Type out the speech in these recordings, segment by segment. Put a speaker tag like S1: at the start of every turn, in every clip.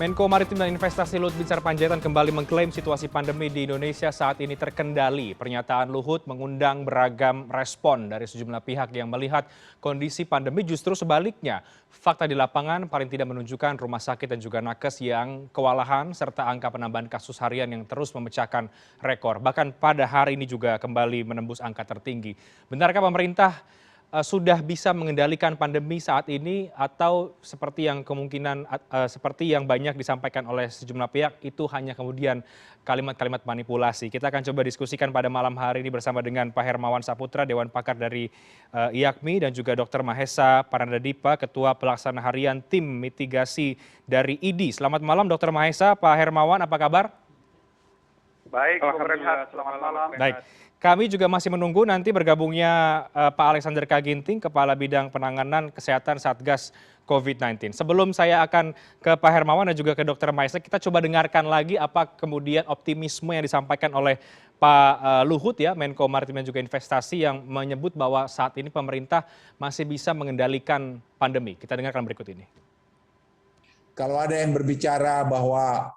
S1: Menko Maritim dan Investasi Luhut Binsar Panjaitan kembali mengklaim situasi pandemi di Indonesia saat ini terkendali. Pernyataan Luhut mengundang beragam respon dari sejumlah pihak yang melihat kondisi pandemi justru sebaliknya. Fakta di lapangan paling tidak menunjukkan rumah sakit dan juga nakes yang kewalahan serta angka penambahan kasus harian yang terus memecahkan rekor. Bahkan pada hari ini juga kembali menembus angka tertinggi. Benarkah pemerintah sudah bisa mengendalikan pandemi saat ini atau seperti yang seperti yang banyak disampaikan oleh sejumlah pihak itu hanya kemudian kalimat-kalimat manipulasi. Kita akan coba diskusikan pada malam hari ini bersama dengan Pak Hermawan Saputra, Dewan Pakar dari IAKMI, dan juga Dr. Mahesa Paranadipa, Ketua Pelaksana Harian Tim Mitigasi dari ID. Selamat malam Dr. Mahesa, Pak Hermawan, apa kabar?
S2: Baik, Bung Renhat, selamat malam.
S1: Baik, kami juga masih menunggu nanti bergabungnya Pak Alexander Kaginting, Kepala Bidang Penanganan Kesehatan Satgas COVID-19. Sebelum saya akan ke Pak Hermawan dan juga ke Dr. Mahesa, kita coba dengarkan lagi apa kemudian optimisme yang disampaikan oleh Pak Luhut ya, Menko Maritim dan juga Investasi, yang menyebut bahwa saat ini pemerintah masih bisa mengendalikan pandemi. Kita dengarkan berikut ini.
S3: Kalau ada yang berbicara bahwa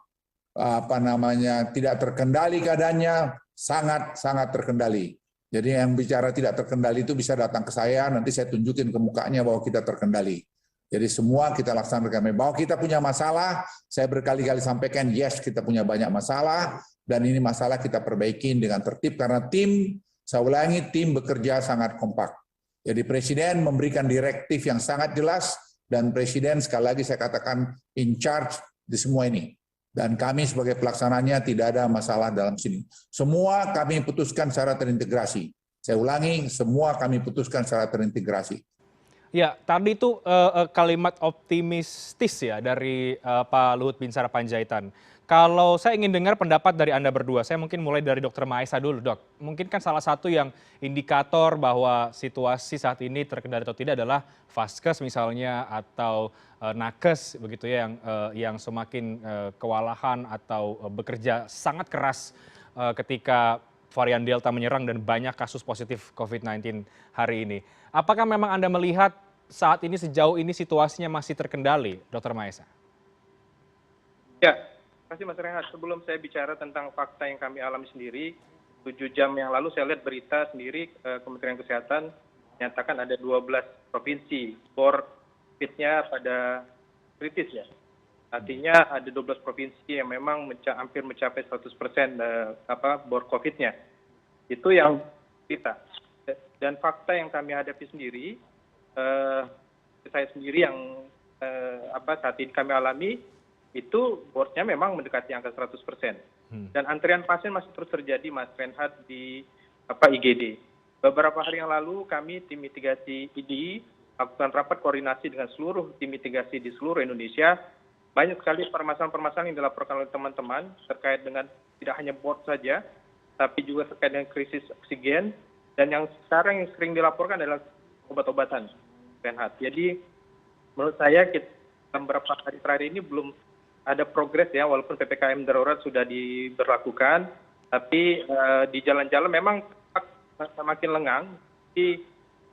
S3: tidak terkendali keadaannya, sangat terkendali. Jadi yang bicara tidak terkendali itu bisa datang ke saya, nanti saya tunjukin ke mukanya bahwa kita terkendali. Jadi semua kita laksanakan. Bahwa kita punya masalah, saya berkali-kali sampaikan, yes kita punya banyak masalah, dan ini masalah kita perbaikin dengan tertib, karena tim, saya ulangi, tim bekerja sangat kompak. Jadi Presiden memberikan direktif yang sangat jelas, dan Presiden sekali lagi saya katakan in charge di semua ini. Dan kami sebagai pelaksananya tidak ada masalah dalam sini. Semua kami putuskan secara terintegrasi. Saya ulangi, semua kami putuskan secara terintegrasi.
S1: Ya, tadi itu kalimat optimistis ya dari Pak Luhut Binsar Panjaitan. Kalau saya ingin dengar pendapat dari Anda berdua, saya mungkin mulai dari Dr. Mahesa dulu, Dok. Mungkin kan salah satu yang indikator bahwa situasi saat ini terkendali atau tidak adalah vaskes misalnya atau nakes begitu ya, yang semakin kewalahan atau bekerja sangat keras ketika varian Delta menyerang dan banyak kasus positif COVID-19 hari ini. Apakah memang Anda melihat saat ini sejauh ini situasinya masih terkendali, Dr. Mahesa?
S2: Ya, terima kasih Mas Renhat. Sebelum saya bicara tentang fakta yang kami alami sendiri, 7 jam yang lalu saya lihat berita sendiri Kementerian Kesehatan menyatakan ada 12 provinsi bor COVID-nya pada kritis ya. Artinya ada 12 provinsi yang memang hampir mencapai 100% bor COVID-nya. Itu yang kita. Dan fakta yang kami hadapi sendiri, saya sendiri yang saat ini kami alami, itu bornya memang mendekati angka 100%. Dan antrian pasien masih terus terjadi, Mas Renhat, di IGD. Beberapa hari yang lalu kami tim mitigasi ID lakukan rapat koordinasi dengan seluruh tim mitigasi di seluruh Indonesia. Banyak sekali permasalahan-permasalahan yang dilaporkan oleh teman-teman terkait dengan tidak hanya bor saja, tapi juga terkait dengan krisis oksigen. Dan yang sekarang yang sering dilaporkan adalah obat-obatan, Renhat. Jadi menurut saya dalam beberapa hari terakhir ini belum ada progres ya, walaupun PPKM darurat sudah diberlakukan, tapi di jalan-jalan memang semakin lengang, tapi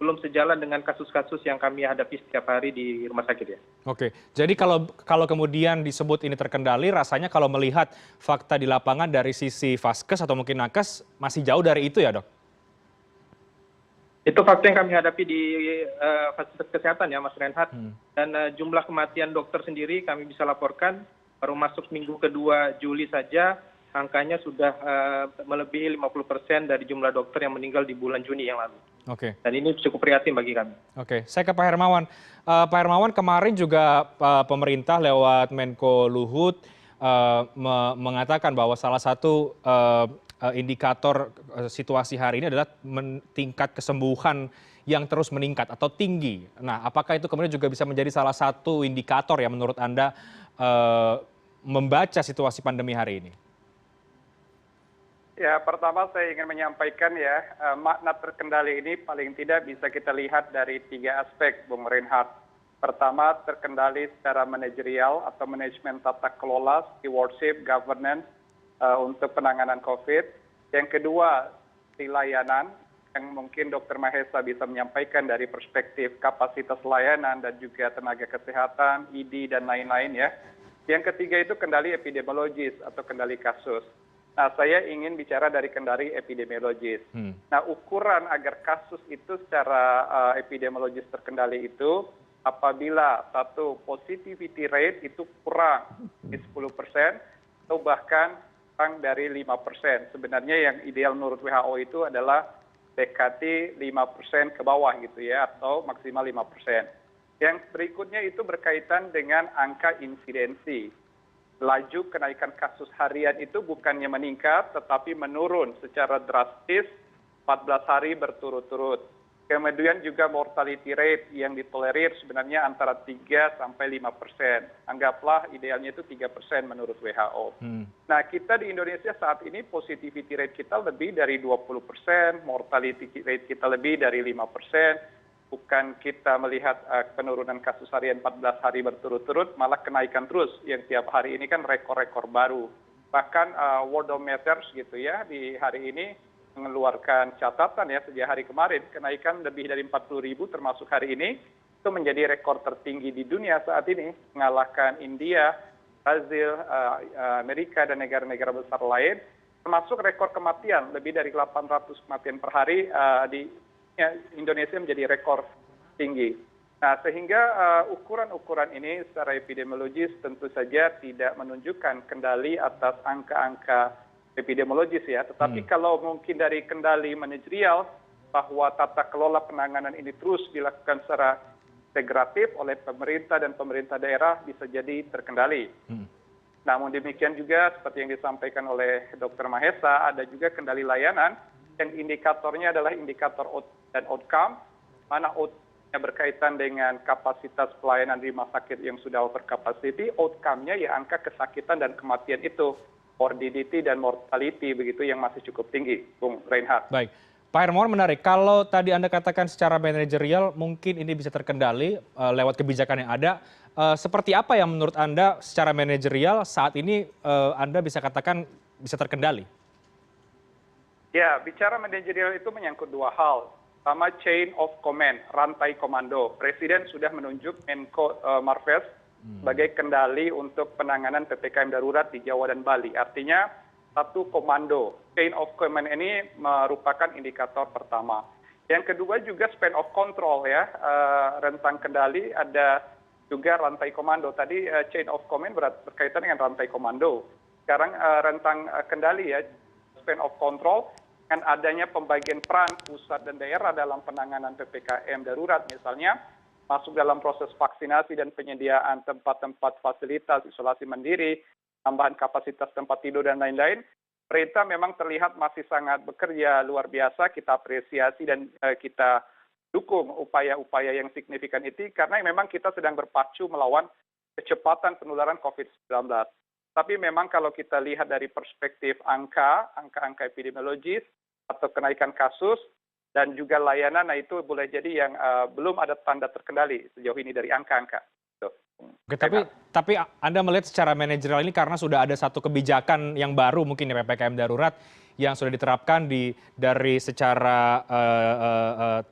S2: belum sejalan dengan kasus-kasus yang kami hadapi setiap hari di rumah sakit ya.
S1: Oke, jadi kalau kemudian disebut ini terkendali, rasanya kalau melihat fakta di lapangan dari sisi vaskes atau mungkin nakes masih jauh dari itu ya, Dok?
S2: Itu fakta yang kami hadapi di fasilitas kesehatan ya, Mas Renhat. Dan jumlah kematian dokter sendiri kami bisa laporkan baru masuk minggu kedua Juli saja angkanya sudah melebihi 50% dari jumlah dokter yang meninggal di bulan Juni yang lalu.
S1: Oke.
S2: Dan ini cukup prihatin bagi kami.
S1: Oke, saya ke Pak Hermawan. Pak Hermawan, kemarin juga pemerintah lewat Menko Luhut mengatakan bahwa salah satu indikator situasi hari ini adalah tingkat kesembuhan yang terus meningkat atau tinggi. Nah, apakah itu kemudian juga bisa menjadi salah satu indikator ya menurut Anda membaca situasi pandemi hari ini?
S4: Ya, pertama saya ingin menyampaikan ya, makna terkendali ini paling tidak bisa kita lihat dari 3 aspek, Bung Reinhardt. Pertama, terkendali secara manajerial atau manajemen tata kelola, stewardship, governance untuk penanganan COVID. Yang kedua, di layanan yang mungkin Dr. Mahesa bisa menyampaikan dari perspektif kapasitas layanan dan juga tenaga kesehatan, ID dan lain-lain ya. Yang ketiga itu kendali epidemiologis atau kendali kasus. Nah, saya ingin bicara dari kendali epidemiologis. Nah, ukuran agar kasus itu secara epidemiologis terkendali itu apabila satu positivity rate itu kurang di 10% atau bahkan kurang dari 5%. Sebenarnya yang ideal menurut WHO itu adalah dekati 5% ke bawah gitu ya, atau maksimal 5%. Yang berikutnya itu berkaitan dengan angka insidensi. Laju kenaikan kasus harian itu bukannya meningkat, tetapi menurun secara drastis 14 hari berturut-turut. Kemudian juga mortality rate yang ditolerir sebenarnya antara 3 sampai 5%. Anggaplah idealnya itu 3% menurut WHO. Nah, kita di Indonesia saat ini positivity rate kita lebih dari 20%, mortality rate kita lebih dari 5%. Bukan kita melihat penurunan kasus harian 14 hari berturut-turut, malah kenaikan terus yang tiap hari ini kan rekor-rekor baru. Bahkan Worldometers gitu ya, di hari ini mengeluarkan catatan ya sejak hari kemarin, kenaikan lebih dari 40.000 termasuk hari ini, itu menjadi rekor tertinggi di dunia saat ini, mengalahkan India, Brazil, Amerika, dan negara-negara besar lain, termasuk rekor kematian, lebih dari 800 kematian per hari di Indonesia menjadi rekor tinggi. Nah, sehingga ukuran-ukuran ini secara epidemiologis tentu saja tidak menunjukkan kendali atas angka-angka epidemiologis ya. Tetapi kalau mungkin dari kendali manajerial bahwa tata kelola penanganan ini terus dilakukan secara integratif oleh pemerintah dan pemerintah daerah bisa jadi terkendali. Namun demikian juga seperti yang disampaikan oleh Dr. Mahesa, ada juga kendali layanan yang indikatornya adalah indikator dan outcome, mana outcome-nya berkaitan dengan kapasitas pelayanan di rumah sakit yang sudah over capacity, outcome-nya ya angka kesakitan dan kematian itu, morbidity dan mortality begitu yang masih cukup tinggi, Bung Reinhardt.
S1: Baik, Pak Hermawan menarik. Kalau tadi Anda katakan secara manajerial mungkin ini bisa terkendali lewat kebijakan yang ada. Seperti apa yang menurut Anda secara manajerial saat ini Anda bisa katakan bisa terkendali?
S4: Ya, bicara manajerial itu menyangkut dua hal. Pertama, chain of command, rantai komando. Presiden sudah menunjuk Menko Marves sebagai kendali untuk penanganan PPKM darurat di Jawa dan Bali. Artinya, satu komando. Chain of command ini merupakan indikator pertama. Yang kedua juga span of control ya. Rentang kendali ada juga rantai komando. Tadi chain of command berkaitan dengan rantai komando. Sekarang rentang kendali ya, span of control, dengan adanya pembagian peran pusat dan daerah dalam penanganan PPKM darurat misalnya, masuk dalam proses vaksinasi dan penyediaan tempat-tempat fasilitas isolasi mandiri, tambahan kapasitas tempat tidur dan lain-lain, pemerintah memang terlihat masih sangat bekerja luar biasa, kita apresiasi dan kita dukung upaya-upaya yang signifikan itu, karena memang kita sedang berpacu melawan kecepatan penularan COVID-19. Tapi memang kalau kita lihat dari perspektif angka-angka epidemiologis, atau kenaikan kasus dan juga layanan, nah itu boleh jadi yang belum ada tanda terkendali sejauh ini dari angka-angka.
S1: Oke, tapi Anda melihat secara manajerial ini karena sudah ada satu kebijakan yang baru mungkin ya PPKM darurat yang sudah diterapkan dari secara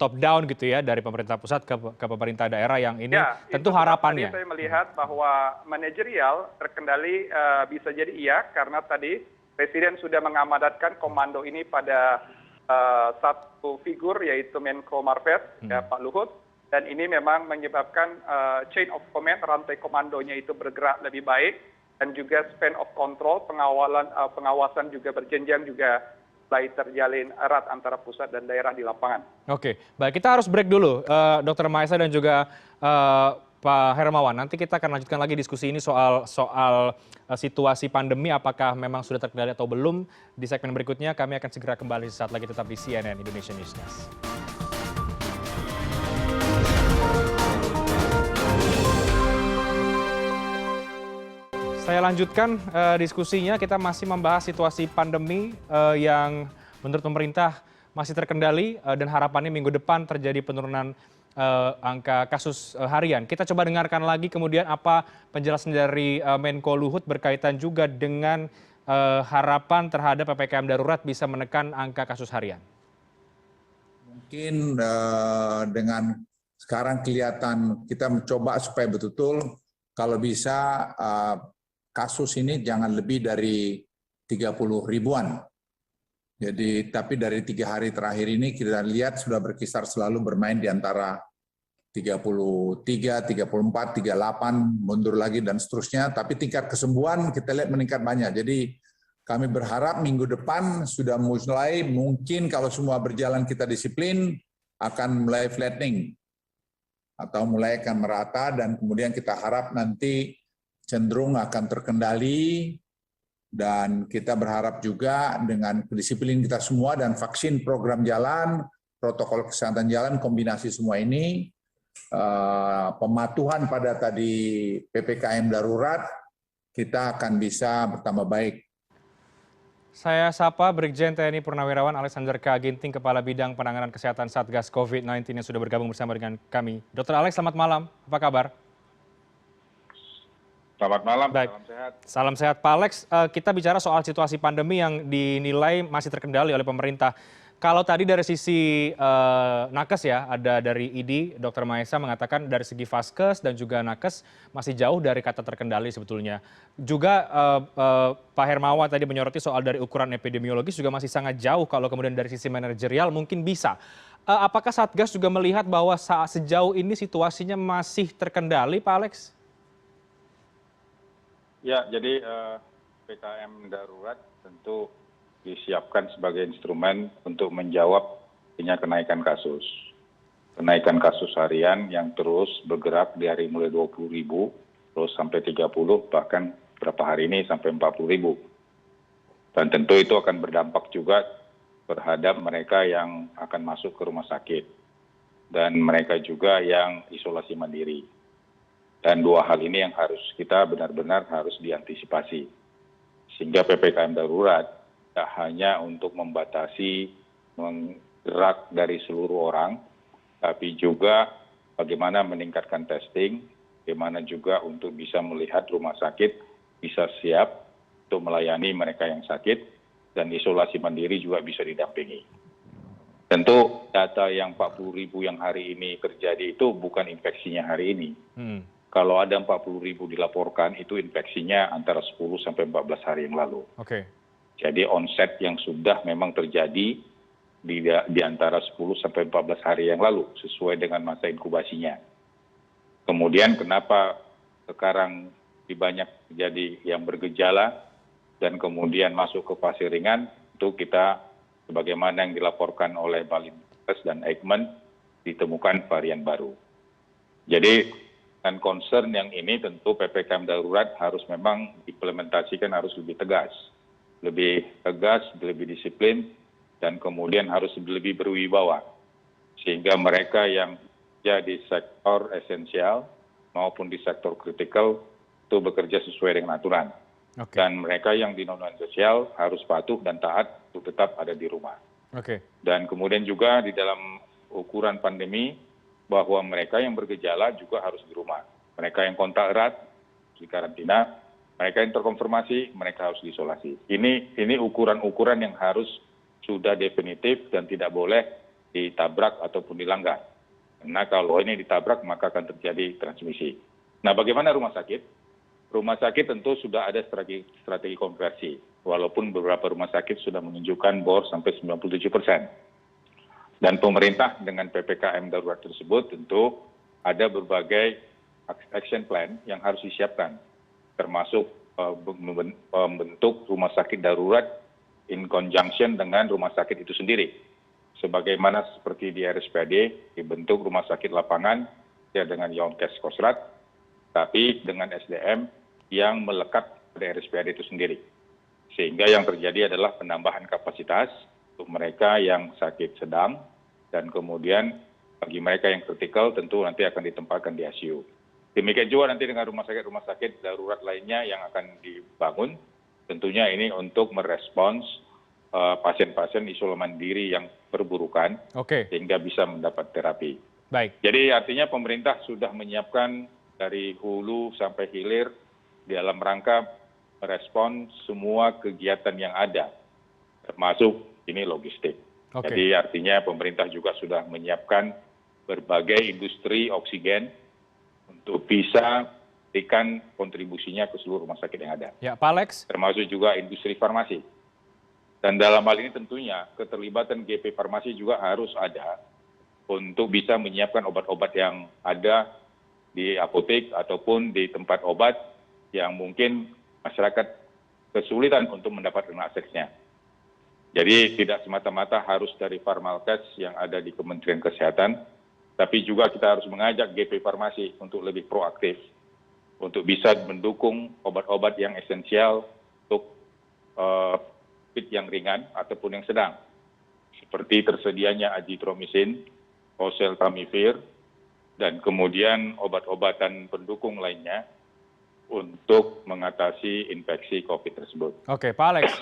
S1: top down gitu ya, dari pemerintah pusat ke pemerintah daerah yang ini ya, tentu harapannya.
S4: Tadi saya melihat bahwa manajerial terkendali bisa jadi iya karena tadi Presiden sudah mengamanatkan komando ini pada satu figur yaitu Menko Marves, ya, Pak Luhut, dan ini memang menyebabkan chain of command, rantai komandonya itu bergerak lebih baik, dan juga span of control, pengawasan juga berjenjang juga mulai terjalin erat antara pusat dan daerah di lapangan.
S1: Oke, baik, kita harus break dulu, Dr. Mahesa dan juga Pak Hermawan. Nanti kita akan lanjutkan lagi diskusi ini soal situasi pandemi, apakah memang sudah terkendali atau belum. Di segmen berikutnya kami akan segera kembali sesaat lagi, tetap di CNN Indonesia Newscast. Saya lanjutkan diskusinya, kita masih membahas situasi pandemi yang menurut pemerintah masih terkendali dan harapannya minggu depan terjadi penurunan angka kasus harian. Kita coba dengarkan lagi kemudian apa penjelasan dari Menko Luhut berkaitan juga dengan harapan terhadap PPKM darurat bisa menekan angka kasus harian.
S3: Mungkin dengan sekarang kelihatan kita mencoba supaya betul-betul kalau bisa kasus ini jangan lebih dari 30 ribuan. Jadi tapi dari 3 hari terakhir ini kita lihat sudah berkisar selalu bermain di antara 33, 34, 38, mundur lagi dan seterusnya. Tapi tingkat kesembuhan kita lihat meningkat banyak. Jadi kami berharap minggu depan sudah mulai, mungkin kalau semua berjalan kita disiplin, akan mulai flattening atau mulai akan merata, dan kemudian kita harap nanti cenderung akan terkendali. Dan kita berharap juga dengan kedisiplin kita semua dan vaksin program jalan, protokol kesehatan jalan, kombinasi semua ini, pematuhan pada tadi PPKM darurat, kita akan bisa bertambah baik.
S1: Saya sapa Brigjen TNI Purnawirawan Alexander K. Ginting, Kepala Bidang Penanganan Kesehatan Satgas COVID-19 yang sudah bergabung bersama dengan kami. Dr. Alex, selamat malam. Apa kabar?
S5: Selamat malam,
S1: Baik.
S5: salam sehat.
S1: Salam sehat, Pak Alex. Kita bicara soal situasi pandemi yang dinilai masih terkendali oleh pemerintah. Kalau tadi dari sisi nakes ya, ada dari ID, Dr. Mahesa mengatakan dari segi vaskes dan juga nakes masih jauh dari kata terkendali sebetulnya. Juga Pak Hermawan tadi menyoroti soal dari ukuran epidemiologis juga masih sangat jauh, kalau kemudian dari sisi manajerial mungkin bisa. Apakah Satgas juga melihat bahwa sejauh ini situasinya masih terkendali, Pak Alex?
S5: Ya, jadi PKM darurat tentu disiapkan sebagai instrumen untuk menjawab kenaikan kasus. Kenaikan kasus harian yang terus bergerak dari mulai 20.000, terus sampai 30, bahkan beberapa hari ini sampai 40.000. Dan tentu itu akan berdampak juga terhadap mereka yang akan masuk ke rumah sakit. Dan mereka juga yang isolasi mandiri. Dan dua hal ini yang harus kita benar-benar harus diantisipasi. Sehingga PPKM darurat tidak hanya untuk membatasi menggerak dari seluruh orang, tapi juga bagaimana meningkatkan testing, bagaimana juga untuk bisa melihat rumah sakit bisa siap untuk melayani mereka yang sakit, dan isolasi mandiri juga bisa didampingi. Tentu data yang 40.000 yang hari ini terjadi itu bukan infeksinya hari ini. Kalau ada 40.000 dilaporkan, itu infeksinya antara 10 sampai 14 hari yang lalu.
S1: Oke.
S5: Jadi onset yang sudah memang terjadi di antara 10 sampai 14 hari yang lalu, sesuai dengan masa inkubasinya. Kemudian kenapa sekarang banyak terjadi yang bergejala dan kemudian masuk ke fase ringan, itu kita sebagaimana yang dilaporkan oleh Balinkes dan Eijkman, ditemukan varian baru. Jadi dan concern yang ini tentu PPKM darurat harus memang diimplementasikan harus lebih tegas, lebih disiplin, dan kemudian harus lebih berwibawa. Sehingga mereka yang di sektor esensial maupun di sektor kritikal itu bekerja sesuai dengan aturan. Dan mereka yang di non-esensial harus patuh dan taat untuk tetap ada di rumah. Dan kemudian juga di dalam ukuran pandemi, bahwa mereka yang bergejala juga harus di rumah. Mereka yang kontak erat di karantina, mereka yang terkonfirmasi, mereka harus diisolasi. Ini ukuran-ukuran yang harus sudah definitif dan tidak boleh ditabrak ataupun dilanggar. Karena kalau ini ditabrak maka akan terjadi transmisi. Nah, bagaimana rumah sakit? Rumah sakit tentu sudah ada strategi konversi, walaupun beberapa rumah sakit sudah menunjukkan bor sampai 97%. Dan pemerintah dengan PPKM darurat tersebut tentu ada berbagai action plan yang harus disiapkan, termasuk membentuk rumah sakit darurat in conjunction dengan rumah sakit itu sendiri. Sebagaimana seperti di RSPAD, dibentuk rumah sakit lapangan ya dengan Yonkes Kosrat, tapi dengan SDM yang melekat pada RSPAD itu sendiri. Sehingga yang terjadi adalah penambahan kapasitas untuk mereka yang sakit sedang, dan kemudian bagi mereka yang kritikal tentu nanti akan ditempatkan di ICU. Demikian juga nanti dengan rumah sakit darurat lainnya yang akan dibangun, tentunya ini untuk merespons pasien-pasien isolasi mandiri yang perburukan, sehingga bisa mendapat terapi. Jadi artinya pemerintah sudah menyiapkan dari hulu sampai hilir dalam rangka merespons semua kegiatan yang ada, termasuk ini logistik. Jadi artinya pemerintah juga sudah menyiapkan berbagai industri oksigen untuk bisa berikan kontribusinya ke seluruh rumah sakit yang ada.
S1: Ya, Pak Alex.
S5: Termasuk juga industri farmasi. Dan dalam hal ini tentunya keterlibatan GP Farmasi juga harus ada untuk bisa menyiapkan obat-obat yang ada di apotek ataupun di tempat obat yang mungkin masyarakat kesulitan untuk mendapatkan aksesnya. Jadi tidak semata-mata harus dari Farmalkes yang ada di Kementerian Kesehatan, tapi juga kita harus mengajak GP Farmasi untuk lebih proaktif, untuk bisa mendukung obat-obat yang esensial untuk COVID yang ringan ataupun yang sedang, seperti tersedianya azitromisin, oseltamivir, dan kemudian obat-obatan pendukung lainnya untuk mengatasi infeksi COVID tersebut.
S1: Oke, Pak Alex.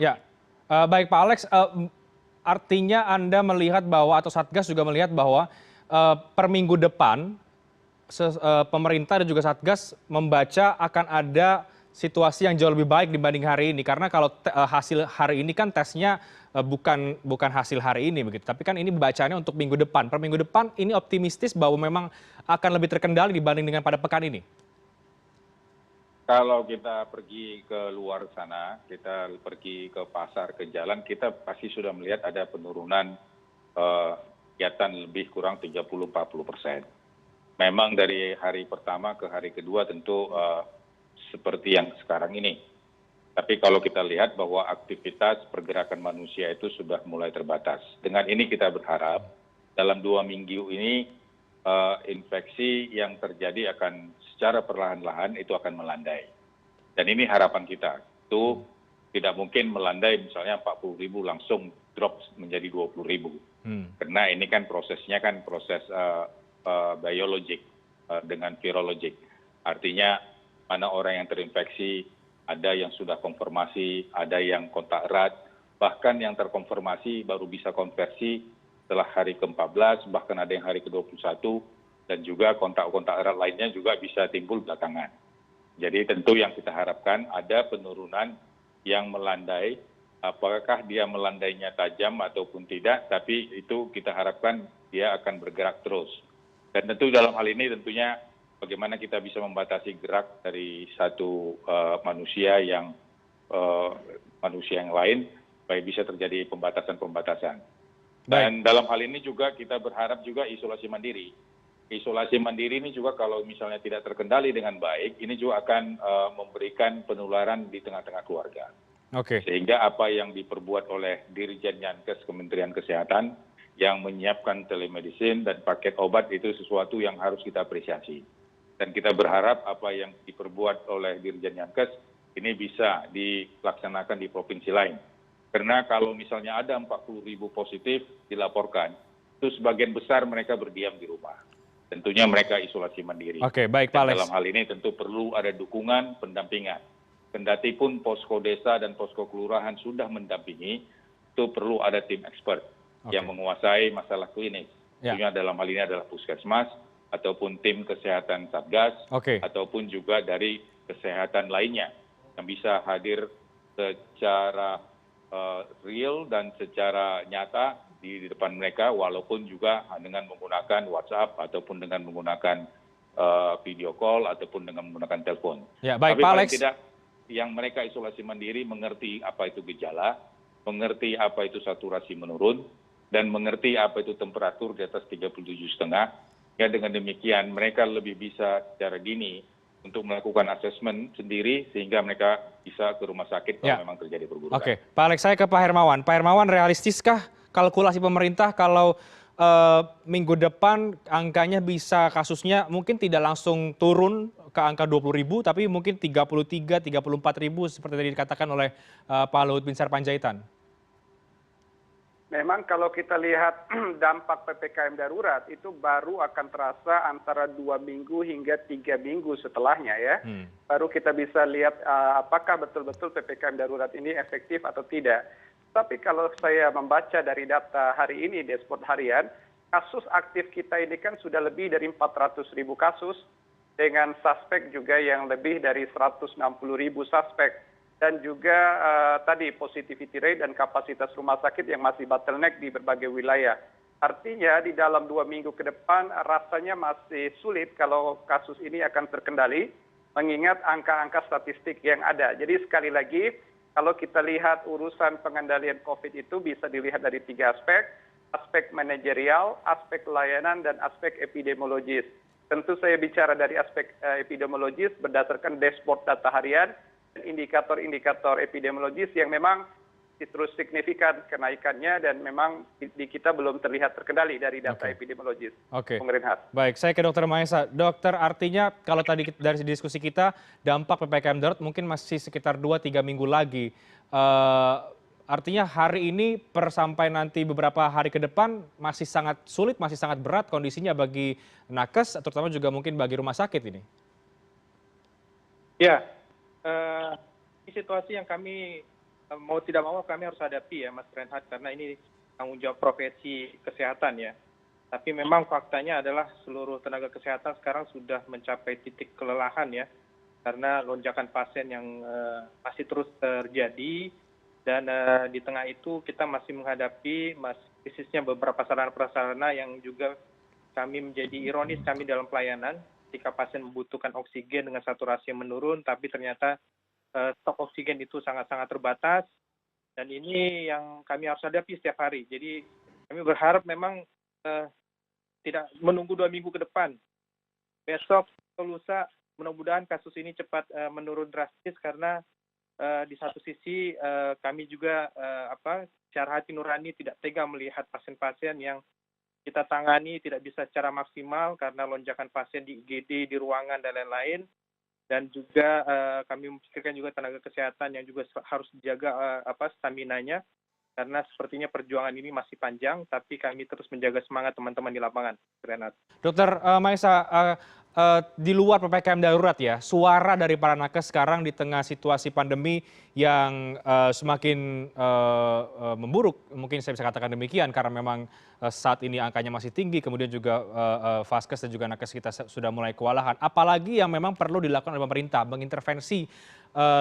S1: Ya, baik Pak Alex, artinya Anda melihat bahwa, atau Satgas juga melihat bahwa per minggu depan pemerintah dan juga Satgas membaca akan ada situasi yang jauh lebih baik dibanding hari ini, karena kalau hasil hari ini kan tesnya bukan hasil hari ini begitu, tapi kan ini bacaannya untuk minggu depan. Per minggu depan ini optimistis bahwa memang akan lebih terkendali dibanding dengan pada pekan ini.
S5: Kalau kita pergi ke luar sana, kita pergi ke pasar, ke jalan, kita pasti sudah melihat ada penurunan kegiatan lebih kurang 30-40%. Memang dari hari pertama ke hari kedua tentu seperti yang sekarang ini. Tapi kalau kita lihat bahwa aktivitas pergerakan manusia itu sudah mulai terbatas. Dengan ini kita berharap dalam 2 minggu ini infeksi yang terjadi akan secara perlahan-lahan itu akan melandai. Dan ini harapan kita. Itu tidak mungkin melandai misalnya 40.000 langsung drop menjadi 20.000. Karena ini kan prosesnya kan proses biologik dengan virologik. Artinya mana orang yang terinfeksi, ada yang sudah konfirmasi, ada yang kontak erat, bahkan yang terkonfirmasi baru bisa konversi setelah hari ke-14, bahkan ada yang hari ke-21, dan juga kontak-kontak erat lainnya juga bisa timbul belakangan. Jadi tentu yang kita harapkan ada penurunan yang melandai, apakah dia melandainya tajam ataupun tidak, tapi itu kita harapkan dia akan bergerak terus. Dan tentu dalam hal ini tentunya bagaimana kita bisa membatasi gerak dari satu manusia yang lain, supaya bisa terjadi pembatasan-pembatasan. Dan dalam hal ini juga kita berharap juga isolasi mandiri. Isolasi mandiri ini juga kalau misalnya tidak terkendali dengan baik, ini juga akan memberikan penularan di tengah-tengah keluarga. Sehingga apa yang diperbuat oleh Dirjen Yankes Kementerian Kesehatan yang menyiapkan telemedicine dan paket obat itu sesuatu yang harus kita apresiasi. Dan kita berharap apa yang diperbuat oleh Dirjen Yankes ini bisa dilaksanakan di provinsi lain. Karena kalau misalnya ada 40.000 positif dilaporkan, itu sebagian besar mereka berdiam di rumah. Tentunya mereka isolasi mandiri.
S1: Oke, baik Pak Alex.
S5: Dalam hal ini tentu perlu ada dukungan, pendampingan. Kendati pun posko desa dan posko kelurahan sudah mendampingi, itu perlu ada tim expert yang menguasai masalah klinis. Tentunya dalam hal ini adalah puskesmas, ataupun tim kesehatan Satgas, ataupun juga dari kesehatan lainnya yang bisa hadir secara real dan secara nyata di depan mereka, walaupun juga dengan menggunakan WhatsApp ataupun dengan menggunakan video call ataupun dengan menggunakan telepon.
S1: Ya, baik,
S5: tapi
S1: Pak
S5: paling
S1: Alex.
S5: tidak yang mereka isolasi mandiri mengerti apa itu gejala, mengerti apa itu saturasi menurun, dan mengerti apa itu temperatur di atas 37,5. Ya, dengan demikian mereka lebih bisa secara dini untuk melakukan asesmen sendiri sehingga mereka bisa ke rumah sakit kalau memang terjadi perburukan.
S1: Oke, Pak Alex, saya ke Pak Hermawan. Pak Hermawan, realistiskah kalkulasi pemerintah kalau minggu depan angkanya bisa, kasusnya mungkin tidak langsung turun ke angka 20.000, tapi mungkin 33, 34.000 seperti tadi dikatakan oleh Pak Luhut Binsar Panjaitan?
S4: Memang kalau kita lihat dampak PPKM darurat itu baru akan terasa antara 2 minggu hingga 3 minggu setelahnya ya. Baru kita bisa lihat apakah betul-betul PPKM darurat ini efektif atau tidak. Tapi kalau saya membaca dari data hari ini, dashboard harian, kasus aktif kita ini kan sudah lebih dari 400.000 kasus, dengan suspek juga yang lebih dari 160.000 suspek. Dan juga tadi positivity rate dan kapasitas rumah sakit yang masih bottleneck di berbagai wilayah. Artinya di dalam 2 minggu ke depan rasanya masih sulit kalau kasus ini akan terkendali. mengingat angka-angka statistik yang ada. Jadi sekali lagi, kalau kita lihat urusan pengendalian COVID itu bisa dilihat dari 3 aspek, aspek manajerial, aspek layanan, dan aspek epidemiologis. Tentu saya bicara dari aspek epidemiologis berdasarkan dashboard data harian dan indikator-indikator epidemiologis yang memang terus signifikan kenaikannya dan memang di kita belum terlihat terkendali dari data epidemiologis.
S1: Oke.
S4: Bung Reinhardt.
S1: Baik, saya ke Dr. Mahesa. Dokter, artinya kalau tadi dari diskusi kita, dampak PPKM darurat mungkin masih sekitar 2-3 minggu lagi. Artinya hari ini sampai nanti beberapa hari ke depan masih sangat sulit, masih sangat berat kondisinya bagi nakes, terutama juga mungkin bagi rumah sakit ini.
S2: Ya, ini situasi yang kami mau tidak mau kami harus hadapi ya Mas Reinhardt, karena ini tanggung jawab profesi kesehatan ya. Tapi memang faktanya adalah seluruh tenaga kesehatan sekarang sudah mencapai titik kelelahan ya, karena lonjakan pasien yang masih terus terjadi, dan di tengah itu kita masih menghadapi krisisnya beberapa sarana prasarana yang juga kami menjadi ironis kami dalam pelayanan ketika pasien membutuhkan oksigen dengan saturasi yang menurun, tapi ternyata stok oksigen itu sangat-sangat terbatas, dan ini yang kami harus hadapi setiap hari. Jadi kami berharap memang tidak menunggu 2 minggu ke depan. Besok atau lusa mudah-mudahan kasus ini cepat menurun drastis, karena di satu sisi kami juga secara hati nurani tidak tega melihat pasien-pasien yang kita tangani tidak bisa secara maksimal karena lonjakan pasien di IGD, di ruangan, dan lain-lain. Dan juga kami memikirkan juga tenaga kesehatan yang juga harus dijaga stamina-nya, karena sepertinya perjuangan ini masih panjang, tapi kami terus menjaga semangat teman-teman di lapangan. Renat.
S1: Dokter Mahesa, di luar PPKM darurat ya, suara dari para nakes sekarang di tengah situasi pandemi yang semakin memburuk, mungkin saya bisa katakan demikian, karena memang saat ini angkanya masih tinggi, kemudian juga Vaskes dan juga nakes kita sudah mulai kewalahan. Apalagi yang memang perlu dilakukan oleh pemerintah, mengintervensi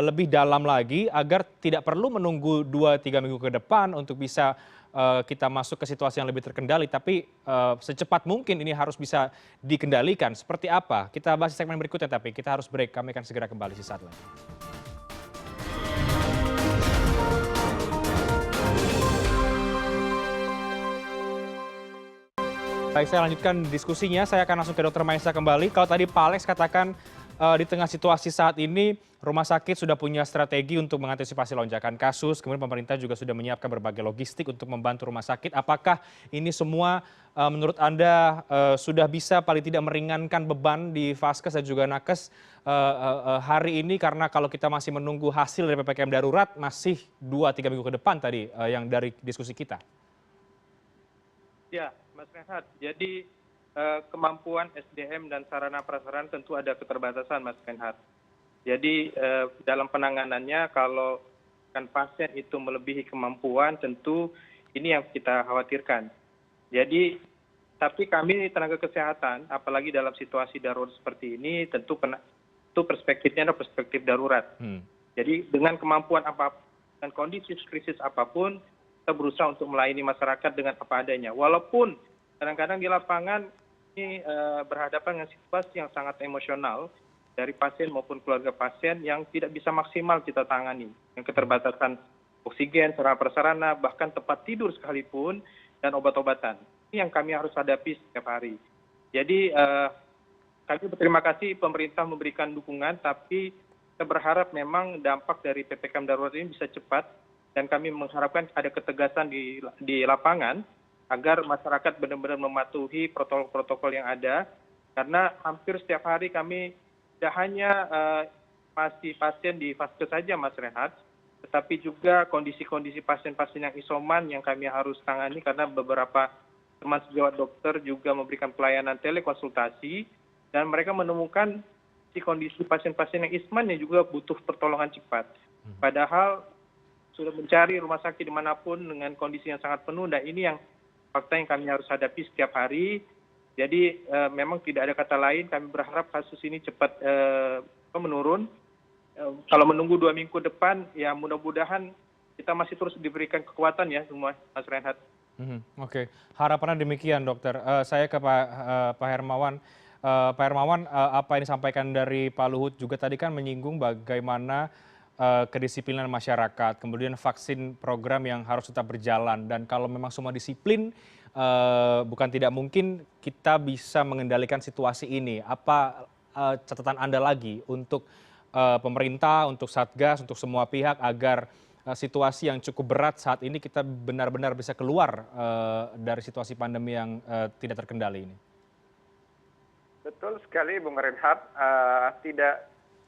S1: lebih dalam lagi agar tidak perlu menunggu 2-3 minggu ke depan untuk bisa kita masuk ke situasi yang lebih terkendali, tapi secepat mungkin ini harus bisa dikendalikan. Seperti apa? Kita bahas di segmen berikutnya, tapi kita harus break. Kami akan segera kembali sesaat lagi. Baik, saya lanjutkan diskusinya. Saya akan langsung ke Dr. Mahesa kembali. Kalau tadi Pak Alex katakan di tengah situasi saat ini, rumah sakit sudah punya strategi untuk mengantisipasi lonjakan kasus. Kemudian pemerintah juga sudah menyiapkan berbagai logistik untuk membantu rumah sakit. Apakah ini semua menurut Anda sudah bisa paling tidak meringankan beban di Vaskes dan juga nakes hari ini? Karena kalau kita masih menunggu hasil dari PPKM darurat, masih 2-3 minggu ke depan tadi yang dari diskusi kita.
S2: Ya, Mas Renhat. Jadi kemampuan SDM dan sarana prasarana tentu ada keterbatasan, Mas Renhat. Jadi dalam penanganannya kalau kan pasien itu melebihi kemampuan, tentu ini yang kita khawatirkan. Jadi tapi kami tenaga kesehatan, apalagi dalam situasi darurat seperti ini, tentu perspektifnya adalah perspektif darurat. Jadi dengan kemampuan apapun, dengan kondisi krisis apapun, kita berusaha untuk melayani masyarakat dengan apa adanya. Walaupun kadang-kadang di lapangan ini berhadapan dengan situasi yang sangat emosional dari pasien maupun keluarga pasien yang tidak bisa maksimal kita tangani. Yang keterbatasan oksigen, sarana prasarana, bahkan tempat tidur sekalipun, dan obat-obatan. Ini yang kami harus hadapi setiap hari. Jadi kami berterima kasih pemerintah memberikan dukungan, tapi kita berharap memang dampak dari PPKM darurat ini bisa cepat, dan kami mengharapkan ada ketegasan di lapangan agar masyarakat benar-benar mematuhi protokol-protokol yang ada, karena hampir setiap hari kami tidak hanya masih pasien di Vaskes saja, Mas Renhat, tetapi juga kondisi-kondisi pasien-pasien yang isoman yang kami harus tangani, karena beberapa teman sejawat dokter juga memberikan pelayanan telekonsultasi, dan mereka menemukan kondisi pasien-pasien yang isman yang juga butuh pertolongan cepat. Padahal sudah mencari rumah sakit dimanapun dengan kondisi yang sangat penuh, dan ini yang fakta yang kami harus hadapi setiap hari. Jadi memang tidak ada kata lain, kami berharap kasus ini cepat menurun. Kalau menunggu 2 minggu depan, ya mudah-mudahan kita masih terus diberikan kekuatan ya semua, Mas Reinhardt.
S1: Oke, harapannya demikian, dokter. Saya ke Pak Hermawan. Pak Hermawan, apa yang disampaikan dari Pak Luhut juga tadi kan menyinggung bagaimana kedisiplinan masyarakat, kemudian vaksin program yang harus tetap berjalan, dan kalau memang semua disiplin, bukan tidak mungkin kita bisa mengendalikan situasi ini. Apa catatan Anda lagi untuk pemerintah, untuk Satgas, untuk semua pihak agar situasi yang cukup berat saat ini kita benar-benar bisa keluar dari situasi pandemi yang tidak terkendali ini?
S4: Betul sekali, Bung Reinhardt. Tidak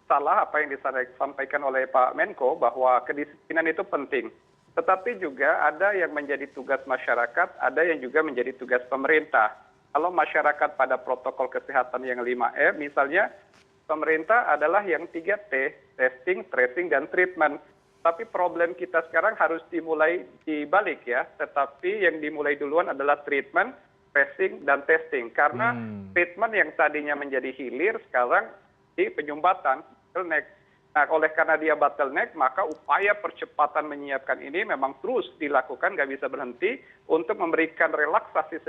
S4: salah apa yang disampaikan oleh Pak Menko bahwa kedisiplinan itu penting. Tetapi juga ada yang menjadi tugas masyarakat, ada yang juga menjadi tugas pemerintah. Kalau masyarakat pada protokol kesehatan yang 5M, misalnya pemerintah adalah yang 3T, testing, tracing, dan treatment. Tapi problem kita sekarang harus dimulai dibalik ya, tetapi yang dimulai duluan adalah treatment, tracing, dan testing. Karena treatment yang tadinya menjadi hilir, sekarang di penyumbatan, bottleneck. Nah, oleh karena dia bottleneck, maka upaya percepatan menyiapkan ini memang terus dilakukan, nggak bisa berhenti, untuk memberikan relaksasi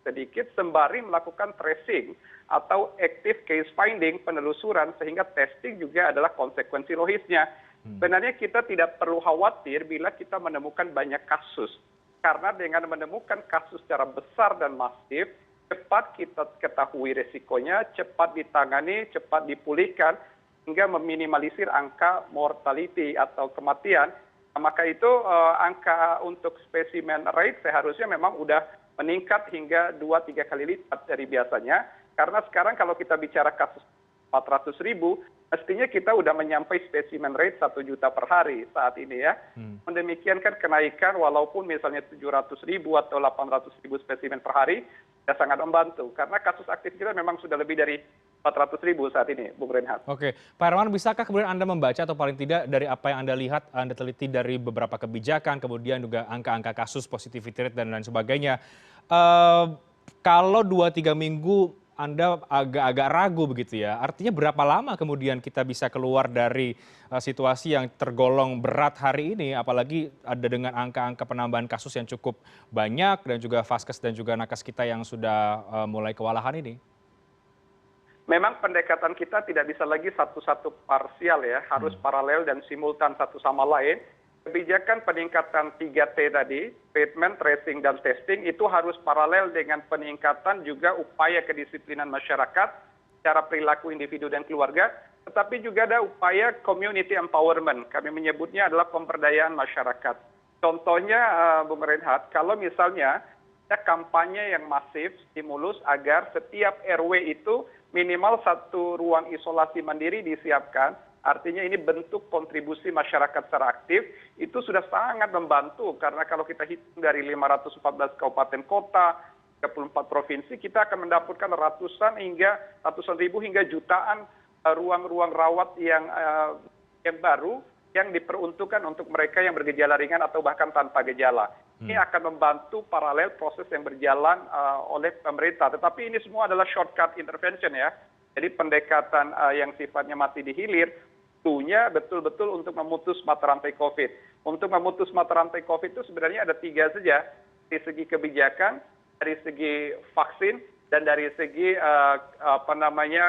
S4: sedikit sembari melakukan tracing atau active case finding, penelusuran, sehingga testing juga adalah konsekuensi logisnya. Sebenarnya kita tidak perlu khawatir bila kita menemukan banyak kasus. Karena dengan menemukan kasus secara besar dan masif, cepat kita ketahui resikonya, cepat ditangani, cepat dipulihkan, hingga meminimalisir angka mortality atau kematian. Nah, maka itu angka untuk specimen rate seharusnya memang sudah meningkat hingga 2-3 kali lipat dari biasanya. Karena sekarang kalau kita bicara kasus 400.000, mestinya kita sudah menyampai specimen rate 1 juta per hari saat ini ya. Demikian kan kenaikan walaupun misalnya 700.000 atau 800.000 spesimen per hari, ya sangat membantu. Karena kasus aktif kita memang sudah lebih dari 400.000 saat ini, Bung Reinhardt.
S1: Oke, Pak Hermawan, bisakah kemudian Anda membaca atau paling tidak dari apa yang Anda lihat, Anda teliti dari beberapa kebijakan, kemudian juga angka-angka kasus positivity rate dan lain sebagainya. Kalau 2-3 minggu Anda agak-agak ragu begitu ya, artinya berapa lama kemudian kita bisa keluar dari situasi yang tergolong berat hari ini, apalagi ada dengan angka-angka penambahan kasus yang cukup banyak dan juga vaskes dan juga nakes kita yang sudah mulai kewalahan ini?
S4: Memang pendekatan kita tidak bisa lagi satu-satu parsial ya, harus paralel dan simultan satu sama lain. Kebijakan peningkatan 3T tadi, treatment, tracing, dan testing, itu harus paralel dengan peningkatan juga upaya kedisiplinan masyarakat, secara perilaku individu dan keluarga, tetapi juga ada upaya community empowerment. Kami menyebutnya adalah pemberdayaan masyarakat. Contohnya, Bung Reinhardt, kalau misalnya ada kampanye yang masif, stimulus agar setiap RW itu minimal 1 ruang isolasi mandiri disiapkan, artinya ini bentuk kontribusi masyarakat secara aktif, itu sudah sangat membantu, karena kalau kita hitung dari 514 kabupaten kota, 34 provinsi, kita akan mendapatkan ratusan ribu hingga jutaan ruang-ruang rawat yang baru, yang diperuntukkan untuk mereka yang bergejala ringan atau bahkan tanpa gejala. Ini akan membantu paralel proses yang berjalan oleh pemerintah. Tetapi ini semua adalah shortcut intervention ya. Jadi pendekatan yang sifatnya masih dihilir, tentunya betul-betul untuk memutus mata rantai COVID. Untuk memutus mata rantai COVID itu sebenarnya ada 3 saja. Dari segi kebijakan, dari segi vaksin, dan dari segi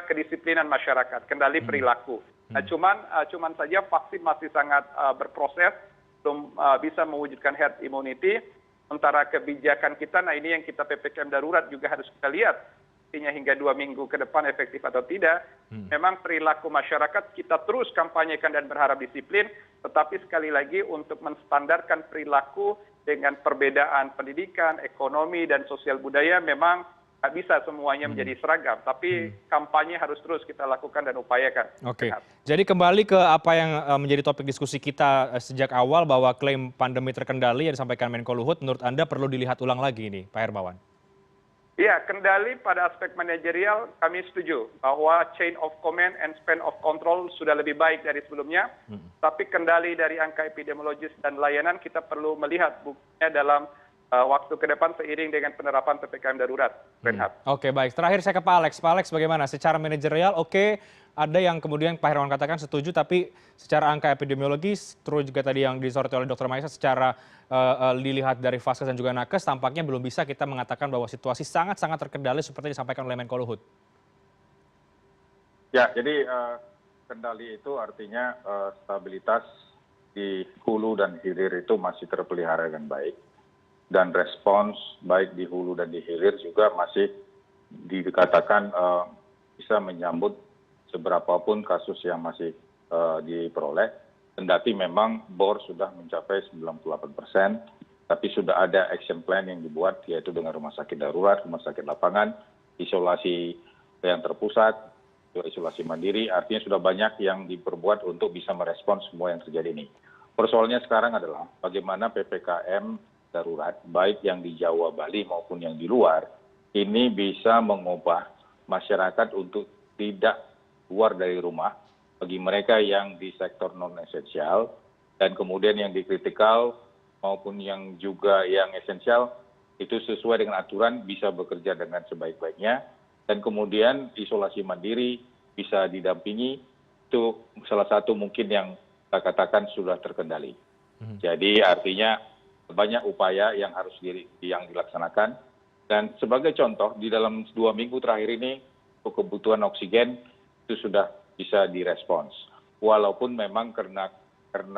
S4: kedisiplinan masyarakat, kendali perilaku. Nah, cuman saja vaksin masih sangat berproses, belum bisa mewujudkan herd immunity. Sementara kebijakan kita, nah ini yang kita PPKM darurat juga harus kita lihat, artinya hingga 2 minggu ke depan efektif atau tidak. Memang perilaku masyarakat kita terus kampanyekan dan berharap disiplin, tetapi sekali lagi untuk menstandarkan perilaku dengan perbedaan pendidikan, ekonomi, dan sosial budaya memang tidak bisa semuanya menjadi seragam, tapi kampanye harus terus kita lakukan dan upayakan.
S1: Oke, jadi kembali ke apa yang menjadi topik diskusi kita sejak awal, bahwa klaim pandemi terkendali yang disampaikan Menko Luhut, menurut Anda perlu dilihat ulang lagi ini, Pak Hermawan?
S4: Ya, kendali pada aspek manajerial kami setuju bahwa chain of command and span of control sudah lebih baik dari sebelumnya, tapi kendali dari angka epidemiologis dan layanan kita perlu melihat buktinya dalam waktu ke depan seiring dengan penerapan PPKM darurat.
S1: Oke, baik. Terakhir saya ke Pak Alex. Pak Alex, bagaimana? Secara manajerial, oke, ada yang kemudian Pak Hermawan katakan setuju, tapi secara angka epidemiologis, terus juga tadi yang disoroti oleh Dr. Maisa, secara dilihat dari vaskes dan juga nakes, tampaknya belum bisa kita mengatakan bahwa situasi sangat-sangat terkendali seperti disampaikan oleh Menko Luhut.
S5: Ya, jadi kendali itu artinya stabilitas di hulu dan hilir itu masih terpelihara dengan baik. Dan respons baik di hulu dan di hilir juga masih dikatakan bisa menyambut seberapapun kasus yang masih diperoleh. Kendati memang BOR sudah mencapai 98%, tapi sudah ada action plan yang dibuat, yaitu dengan rumah sakit darurat, rumah sakit lapangan, isolasi yang terpusat, isolasi mandiri, artinya sudah banyak yang diperbuat untuk bisa merespons semua yang terjadi ini. Persoalannya sekarang adalah bagaimana PPKM darurat, baik yang di Jawa, Bali maupun yang di luar, ini bisa mengubah masyarakat untuk tidak keluar dari rumah bagi mereka yang di sektor non-esensial, dan kemudian yang di kritikal maupun yang juga yang esensial, itu sesuai dengan aturan bisa bekerja dengan sebaik-baiknya, dan kemudian isolasi mandiri bisa didampingi, itu salah satu mungkin yang kita katakan sudah terkendali. Jadi artinya banyak upaya yang harus yang dilaksanakan, dan sebagai contoh di dalam 2 minggu terakhir ini kebutuhan oksigen itu sudah bisa direspons. Walaupun memang karena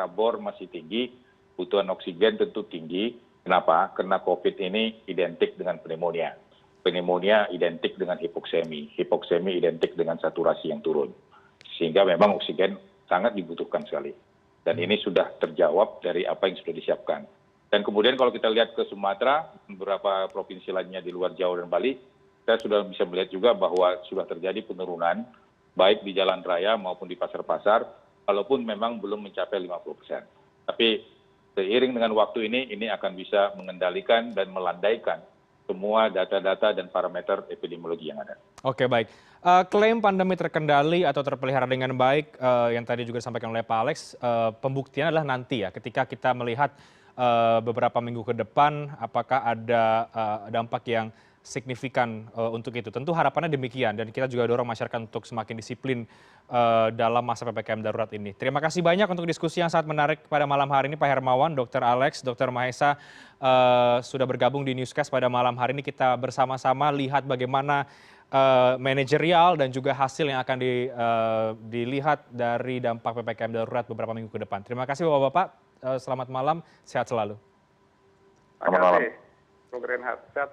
S5: BOR masih tinggi, kebutuhan oksigen tentu tinggi. Kenapa? Karena COVID ini identik dengan pneumonia. Pneumonia identik dengan hipoksemi. Hipoksemi identik dengan saturasi yang turun. Sehingga memang oksigen sangat dibutuhkan sekali. Dan ini sudah terjawab dari apa yang sudah disiapkan. Dan kemudian kalau kita lihat ke Sumatera, beberapa provinsi lainnya di luar Jawa dan Bali, saya sudah bisa melihat juga bahwa sudah terjadi penurunan, baik di jalan raya maupun di pasar-pasar, walaupun memang belum mencapai 50%. Tapi seiring dengan waktu ini akan bisa mengendalikan dan melandaikan semua data-data dan parameter epidemiologi yang ada.
S1: Oke, baik. Klaim pandemi terkendali atau terpelihara dengan baik yang tadi juga disampaikan oleh Pak Alex, pembuktian adalah nanti ya, ketika kita melihat beberapa minggu ke depan, apakah ada dampak yang signifikan untuk itu. Tentu harapannya demikian, dan kita juga dorong masyarakat untuk semakin disiplin dalam masa PPKM darurat ini. Terima kasih banyak untuk diskusi yang sangat menarik pada malam hari ini, Pak Hermawan, Dr. Alex, Dr. Mahesa sudah bergabung di Newscast pada malam hari ini. Kita bersama-sama lihat bagaimana manajerial dan juga hasil yang akan dilihat dari dampak PPKM darurat beberapa minggu ke depan. Terima kasih Bapak-Bapak, selamat malam, sehat selalu.
S4: Terima kasih, Bung Reinhardt. Sehat